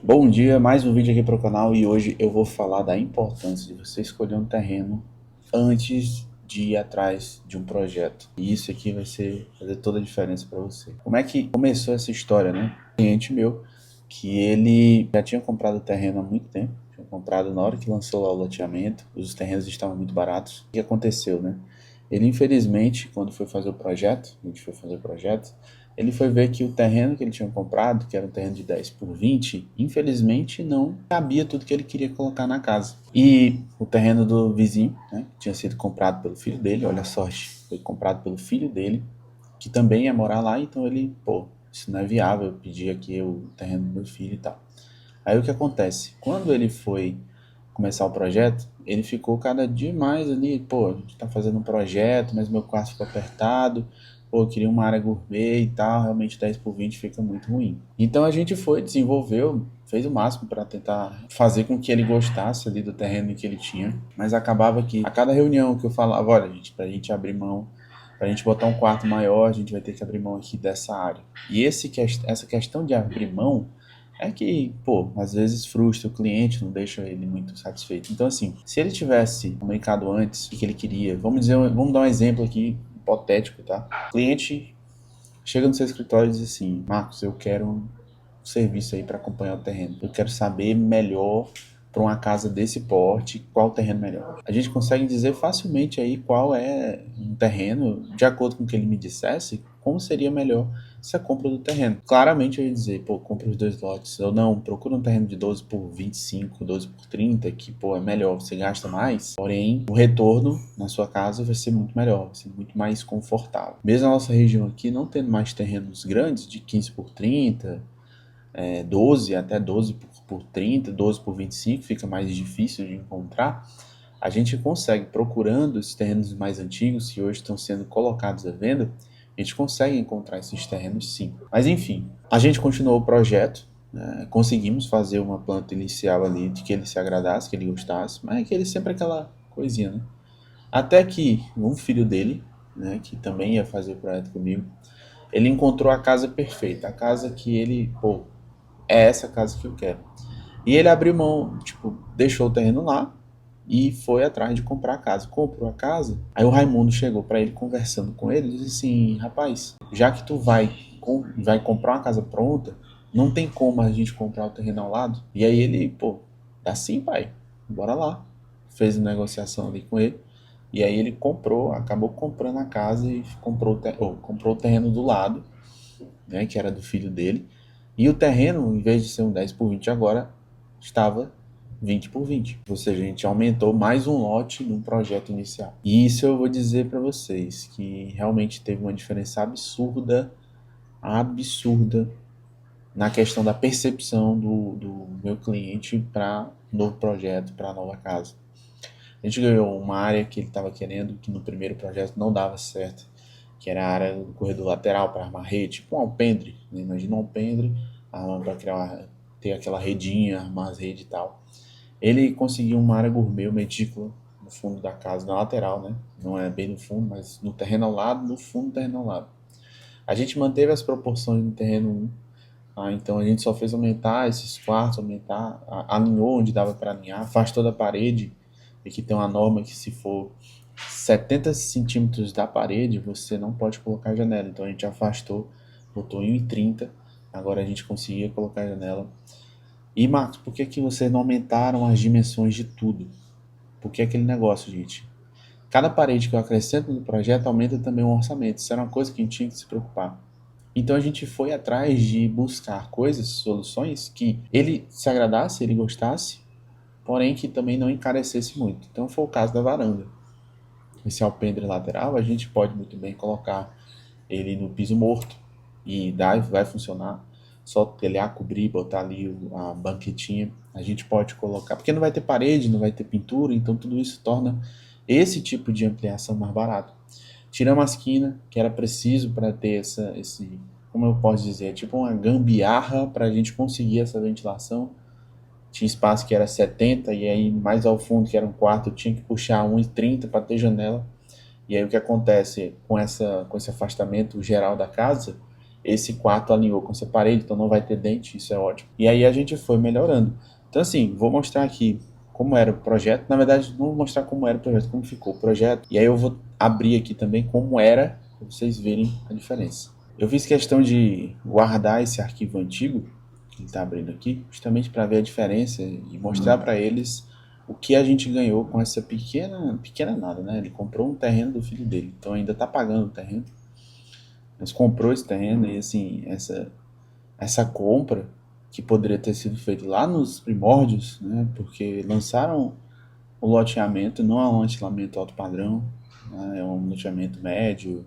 Bom dia, mais um vídeo aqui para o canal e hoje eu vou falar da importância de você escolher um terreno antes de ir atrás de um projeto. E isso aqui vai fazer toda a diferença para você. Como é que começou essa história, né? Um cliente meu que ele já tinha comprado o terreno há muito tempo, tinha comprado na hora que lançou lá o loteamento, os terrenos estavam muito baratos. O que aconteceu, né? Ele infelizmente, quando foi fazer o projeto, a gente foi fazer o projeto, ele foi ver que o terreno que ele tinha comprado, que era um terreno de 10 por 20, infelizmente não cabia tudo que ele queria colocar na casa. E o terreno do vizinho, né, tinha sido comprado pelo filho dele, olha a sorte, foi comprado pelo filho dele, que também ia morar lá, então ele, pô, isso não é viável, eu pedi aqui o terreno do meu filho e tal. Aí o que acontece? Quando ele foi começar o projeto, ele ficou cada dia mais ali, pô, a gente tá fazendo um projeto, mas meu quarto ficou apertado, pô, eu queria uma área gourmet e tal, realmente 10 por 20 fica muito ruim. Então a gente foi, desenvolveu, fez o máximo para tentar fazer com que ele gostasse ali do terreno que ele tinha, mas acabava que a cada reunião que eu falava, olha, gente, pra gente abrir mão, pra gente botar um quarto maior, a gente vai ter que abrir mão aqui dessa área. E essa questão de abrir mão é que, pô, às vezes frustra o cliente, não deixa ele muito satisfeito. Então, assim, se ele tivesse comunicado antes o que ele queria, vamos dar um exemplo aqui hipotético, tá? O cliente chega no seu escritório e diz assim: Marcos, eu quero um serviço aí para acompanhar o terreno. Eu quero saber melhor para uma casa desse porte, qual o terreno melhor. A gente consegue dizer facilmente aí qual é um terreno, de acordo com o que ele me dissesse, como seria melhor essa compra do terreno. Claramente eu ia dizer, pô, compra os dois lotes. Ou não, procura um terreno de 12 por 25, 12 por 30, que, pô, é melhor, você gasta mais, porém, o retorno na sua casa vai ser muito melhor, vai ser muito mais confortável. Mesmo a nossa região aqui, não tendo mais terrenos grandes, de 15 por 30, 12, até 12 por 30, 12 por 25, fica mais difícil de encontrar, a gente consegue, procurando esses terrenos mais antigos, que hoje estão sendo colocados à venda, a gente consegue encontrar esses terrenos sim. Mas enfim, a gente continuou o projeto, né, conseguimos fazer uma planta inicial ali de que ele se agradasse, que ele gostasse, mas é que ele sempre aquela coisinha, né? Até que um filho dele, né, que também ia fazer o projeto comigo, ele encontrou a casa perfeita, a casa que ele, pô, é essa casa que eu quero. E ele abriu mão, tipo, deixou o terreno lá e foi atrás de comprar a casa. Comprou a casa, aí o Raimundo chegou para ele conversando com ele e disse assim: rapaz, já que tu vai comprar uma casa pronta, não tem como a gente comprar o terreno ao lado? E aí ele, pô, dá sim, pai, bora lá. Fez uma negociação ali com ele. E aí ele comprou, acabou comprando a casa e comprou o terreno do lado, né, que era do filho dele. E o terreno, em vez de ser um 10 por 20 agora, estava 20 por 20. Ou seja, a gente aumentou mais um lote no projeto inicial. E isso eu vou dizer para vocês, que realmente teve uma diferença absurda, absurda, na questão da percepção do meu cliente para o novo projeto, para a nova casa. A gente ganhou uma área que ele estava querendo, que no primeiro projeto não dava certo, que era a área do corredor lateral para armar rede, tipo um alpendre, né? Imagina um alpendre, armando para ter aquela redinha, armar as redes e tal. Ele conseguiu uma área gourmet, uma edícula, no fundo da casa, na lateral, né? Não é bem no fundo, mas no terreno ao lado, no fundo do terreno ao lado. A gente manteve as proporções no terreno 1, então a gente só fez aumentar esses quartos, alinhou onde dava para alinhar, afastou da parede, e que tem uma norma que se for 70 centímetros da parede, você não pode colocar janela. Então a gente afastou, botou em 1,30, agora a gente conseguia colocar janela. E Marcos, por que que vocês não aumentaram as dimensões de tudo? Porque é aquele negócio, gente. Cada parede que eu acrescento no projeto aumenta também o orçamento. Isso era uma coisa que a gente tinha que se preocupar. Então a gente foi atrás de buscar coisas, soluções que ele se agradasse, ele gostasse, porém que também não encarecesse muito. Então foi o caso da varanda. Esse alpendre lateral a gente pode muito bem colocar ele no piso morto e vai funcionar. Só telhar, cobrir, botar ali a banquetinha. A gente pode colocar, porque não vai ter parede, não vai ter pintura, então tudo isso torna esse tipo de ampliação mais barato. Tiramos a esquina, que era preciso para ter como eu posso dizer, tipo uma gambiarra para a gente conseguir essa ventilação. Tinha espaço que era 70 e aí mais ao fundo, que era um quarto, eu tinha que puxar 1,30 para ter janela. E aí o que acontece com esse afastamento geral da casa, esse quarto alinhou com essa parede, então não vai ter dente, isso é ótimo. E aí a gente foi melhorando. Então assim, vou mostrar aqui como era o projeto. Na verdade, não vou mostrar como era o projeto, como ficou o projeto. E aí eu vou abrir aqui também como era, para vocês verem a diferença. Eu fiz questão de guardar esse arquivo antigo, que ele está abrindo aqui, justamente para ver a diferença e mostrar para eles o que a gente ganhou com essa pequena nada, né? Ele comprou um terreno do filho dele, então ainda está pagando o terreno, mas comprou esse terreno e assim, essa compra que poderia ter sido feita lá nos primórdios, né? Porque lançaram o loteamento, não é um loteamento alto padrão, né? É um loteamento médio,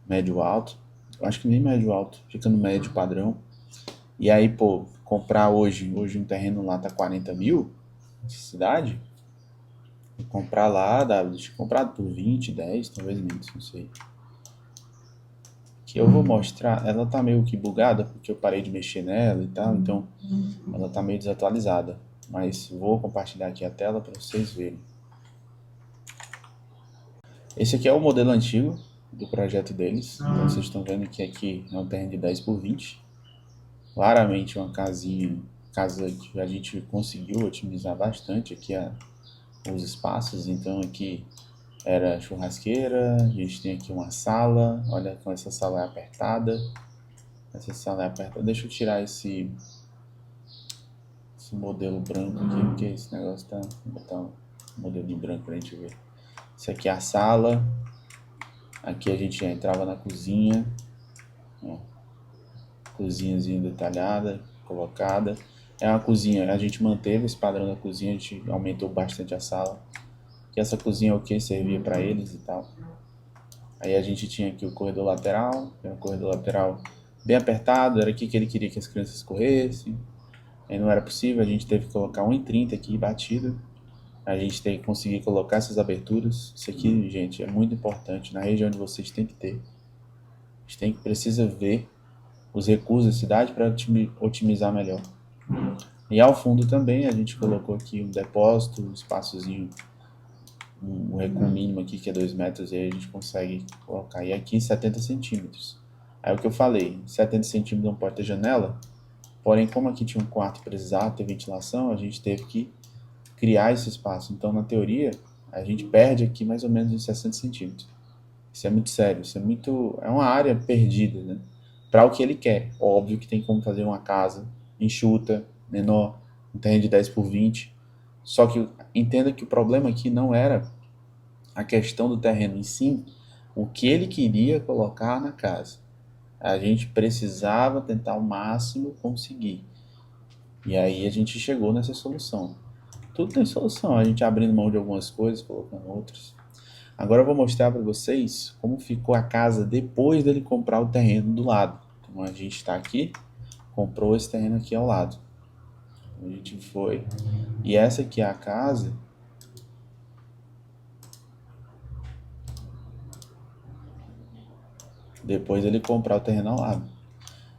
médio alto. Eu acho que nem médio alto, fica no médio padrão. E aí, pô, comprar hoje um terreno lá tá 40 mil, cidade, e comprar lá, deixa eu comprar por 20, 10, talvez menos, não sei. Que eu vou mostrar, ela tá meio que bugada, porque eu parei de mexer nela e tal, então ela tá meio desatualizada. Mas vou compartilhar aqui a tela para vocês verem. Esse aqui é o modelo antigo do projeto deles. Então vocês estão vendo que aqui é um terreno de 10 por 20. Claramente uma casa que a gente conseguiu otimizar bastante aqui os espaços. Então aqui era churrasqueira, a gente tem aqui uma sala, olha como essa sala é apertada. Essa sala é apertada. Deixa eu tirar esse modelo branco aqui, porque esse negócio tá. Vou botar um modelo em branco pra gente ver. Isso aqui é a sala. Aqui a gente já entrava na cozinha. Ó, cozinhazinha detalhada, colocada. É uma cozinha, a gente manteve esse padrão da cozinha, a gente aumentou bastante a sala. Que essa cozinha é o que servia para eles e tal. Aí a gente tinha aqui o corredor lateral, que era um corredor lateral bem apertado, era aqui que ele queria que as crianças corressem. Aí não era possível, a gente teve que colocar 1,30 aqui batido. A gente tem que conseguir colocar essas aberturas. Isso aqui, gente, é muito importante. Na região onde vocês tem que ter. A gente precisa ver os recursos da cidade para otimizar melhor. E ao fundo também a gente colocou aqui um depósito, um espaçozinho, um recuo mínimo aqui que é 2 metros, e aí a gente consegue colocar. E aqui 70 centímetros. Aí o que eu falei, 70 centímetros não pode ter janela, porém como aqui tinha um quarto e precisava ter ventilação, a gente teve que criar esse espaço. Então na teoria a gente perde aqui mais ou menos uns 60 centímetros. Isso é muito sério, é uma área perdida, né? Para o que ele quer. Óbvio que tem como fazer uma casa enxuta, menor, um terreno de 10 por 20. Só que entenda que o problema aqui não era a questão do terreno em si, o que ele queria colocar na casa. A gente precisava tentar ao máximo conseguir. E aí a gente chegou nessa solução. Tudo tem solução, a gente abrindo mão de algumas coisas, colocando outras. Agora eu vou mostrar para vocês como ficou a casa depois dele comprar o terreno do lado. Então a gente está aqui, comprou esse terreno aqui ao lado. A gente foi. E essa aqui é a casa. Depois ele comprar o terreno ao lado.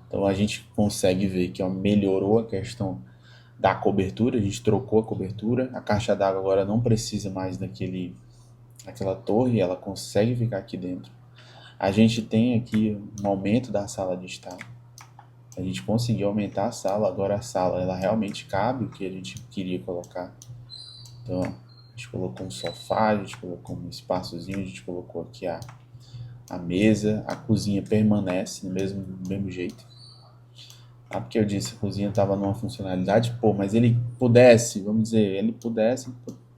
Então a gente consegue ver que ó, melhorou a questão da cobertura. A gente trocou a cobertura. A caixa d'água agora não precisa mais daquela torre. Ela consegue ficar aqui dentro. A gente tem aqui um aumento da sala de estar. A gente conseguiu aumentar a sala. Agora a sala ela realmente cabe o que a gente queria colocar. Então a gente colocou um sofá, a gente colocou um espaçozinho, a gente colocou aqui a mesa. A cozinha permanece do mesmo jeito. Ah, porque eu disse que a cozinha estava numa funcionalidade, pô, mas ele pudesse, vamos dizer,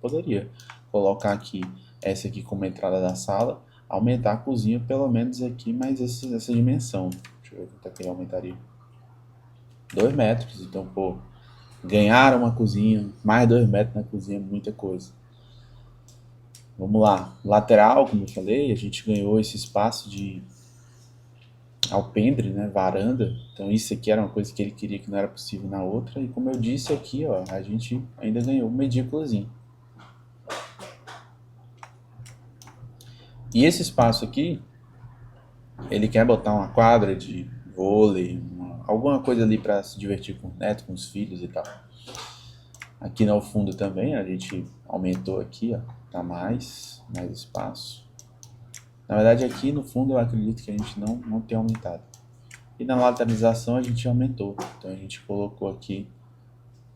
poderia colocar aqui essa aqui como entrada da sala, aumentar a cozinha pelo menos aqui, mais essa dimensão. Deixa eu ver quanto é que ele aumentaria. 2 metros, então, pô, ganharam uma cozinha, mais 2 metros na cozinha, muita coisa. Vamos lá, lateral, como eu falei, a gente ganhou esse espaço de alpendre, né, varanda. Então isso aqui era uma coisa que ele queria que não era possível na outra. E como eu disse aqui, ó, a gente ainda ganhou uma edículazinha. E esse espaço aqui, ele quer botar uma quadra de vôlei, alguma coisa ali para se divertir com o neto, com os filhos e tal. Aqui no fundo também a gente aumentou aqui, ó, tá mais espaço. Na verdade aqui no fundo eu acredito que a gente não tem aumentado. E na lateralização a gente aumentou, então a gente colocou aqui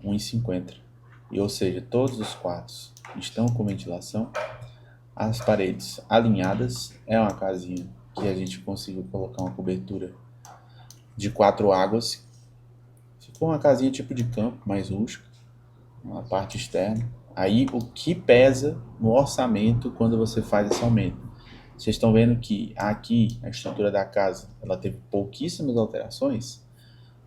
1,50. E, ou seja, todos os quartos estão com ventilação, as paredes alinhadas, é uma casinha que a gente conseguiu colocar uma cobertura de 4 águas. Ficou uma casinha tipo de campo, mais rústica, na parte externa. Aí o que pesa no orçamento quando você faz esse aumento? Vocês estão vendo que aqui a estrutura da casa ela teve pouquíssimas alterações,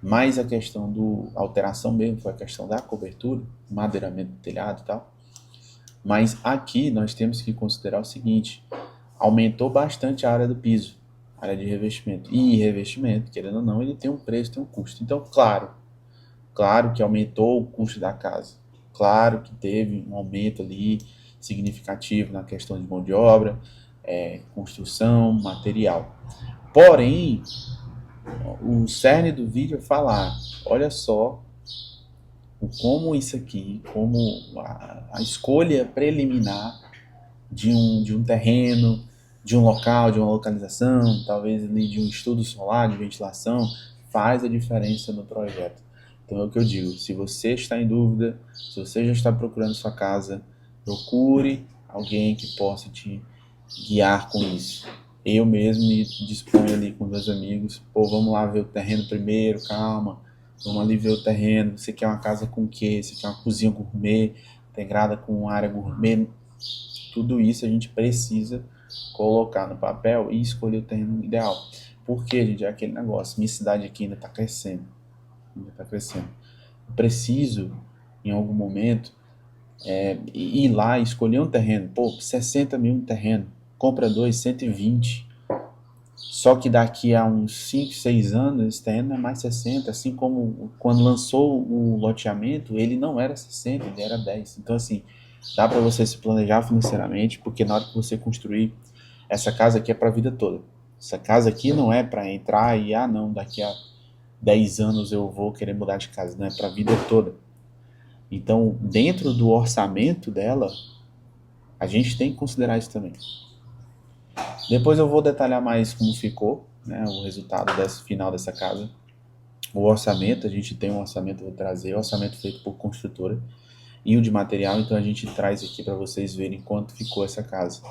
mas a questão do alteração mesmo foi a questão da cobertura, madeiramento do telhado e tal. Mas aqui nós temos que considerar o seguinte: aumentou bastante a área do piso, a área de revestimento. E revestimento, querendo ou não, ele tem um preço, tem um custo. Então, claro que aumentou o custo da casa. Claro que teve um aumento ali significativo na questão de mão de obra, construção, material. Porém, o cerne do vídeo é falar, olha só como isso aqui, como a escolha preliminar de um terreno, de um local, de uma localização, talvez ali de um estudo solar, de ventilação, faz a diferença no projeto. Então é o que eu digo, se você está em dúvida, se você já está procurando sua casa, procure alguém que possa te guiar com isso. Eu mesmo me disponho ali com meus amigos, pô, vamos lá ver o terreno primeiro, calma, vamos ali ver o terreno, você quer uma casa com o quê? Você quer uma cozinha gourmet, integrada com área gourmet? Tudo isso a gente precisa colocar no papel e escolher o terreno ideal. Porque, gente, é aquele negócio, minha cidade aqui ainda está crescendo, Eu preciso, em algum momento, ir lá e escolher um terreno. Pô, 60 mil um terreno, compra dois, 120. Só que daqui a uns 5, 6 anos, esse terreno é mais 60, assim como quando lançou o loteamento, ele não era 60, ele era 10. Então, assim, dá para você se planejar financeiramente, porque na hora que você construir, essa casa aqui é para a vida toda. Essa casa aqui não é para entrar e, não, daqui a 10 anos eu vou querer mudar de casa, não é para a vida toda. Então, dentro do orçamento dela, a gente tem que considerar isso também. Depois eu vou detalhar mais como ficou, né, o resultado desse final dessa casa. O orçamento, a gente tem um orçamento, eu vou trazer, orçamento feito por construtora e o de material, então a gente traz aqui para vocês verem quanto ficou essa casa,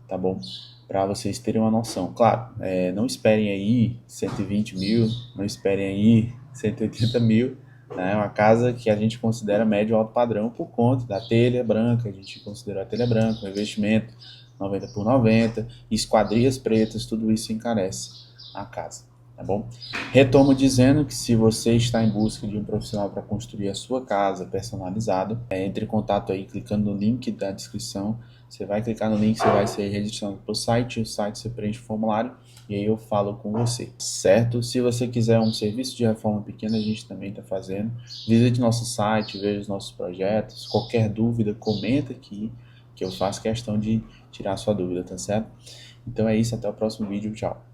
tá bom? Para vocês terem uma noção. Claro, não esperem aí 120 mil, não esperem aí 180 mil, né? É uma casa que a gente considera médio alto padrão por conta da telha branca, a gente considerou a telha branca, o investimento 90 por 90, esquadrias pretas, tudo isso encarece a casa, tá bom? Retomo dizendo que se você está em busca de um profissional para construir a sua casa personalizada, entre em contato aí clicando no link da descrição. Você vai clicar no link, você vai ser registrado para o site você preenche o formulário e aí eu falo com você, certo? Se você quiser um serviço de reforma pequena, a gente também está fazendo. Visite nosso site, veja os nossos projetos. Qualquer dúvida, comenta aqui, que eu faço questão de tirar a sua dúvida, tá certo? Então é isso, até o próximo vídeo, tchau.